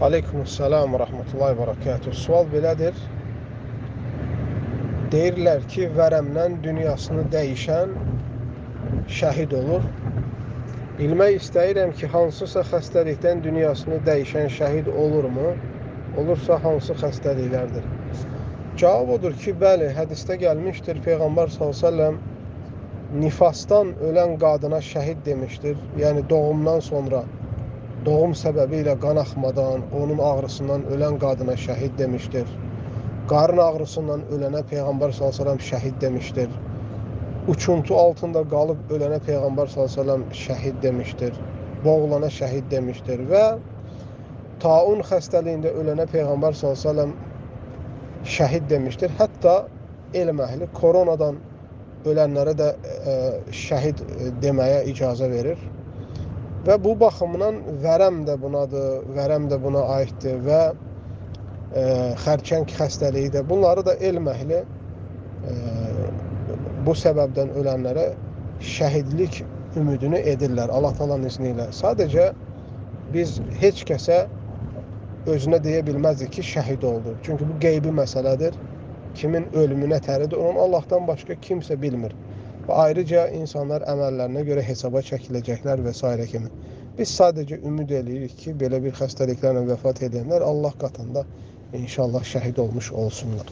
Aleykümselam və rəhmətullahi və bərəkatuhu. Sual belədir. Deyirlər ki, vərəmdən dünyasını dəyişən şəhid olur. Bilmək istəyirəm ki, hansısa xəstəlikdən dünyasını dəyişən şəhid olurmu? Olursa, hansı xəstəliklərdir? Cavab odur ki, bəli, hədisdə gəlmişdir. Peyğəmbər s.ə.v nifasdan ölən qadına şəhid demişdir. Yəni, doğumdan sonra doğum səbəbi ilə qan axmadan, onun ağrısından ölən qadına şəhid demişdir. Qarın ağrısından ölənə Peyğəmbər s.ə.v şəhid demişdir. Uçuntu altında qalıb ölənə Peyğəmbər s.ə.v şəhid demişdir. Boğulana şəhid demişdir. Və taun xəstəliyində ölənə Peyğəmbər s.ə.v şəhid demişdir. Hətta elm əhli koronadan ölənlərə də şəhid deməyə icazə verir. Və bu baxımdan vərəm də bunadır, vərəm də buna aiddir və xərçəng xəstəliyi də. Bunları da elm əhli bu səbəbdən ölənlərə şəhidlik ümidini edirlər Allah Taala'nın izni ilə. Sadəcə biz heç kəsə özünə deyə bilməzdik ki, şəhid oldu. Çünki bu qeybi məsələdir. Kimin ölümü nətəridir, onun Allahdan başqa kimsə bilmir. Və ayrıca insanlar əməllərinə görə hesaba çəkiləcəklər və s. kimi. Biz sadəcə ümid edirik ki, belə bir xəstəliklərlə vəfat edənlər Allah qatında inşallah şəhid olmuş olsunlar.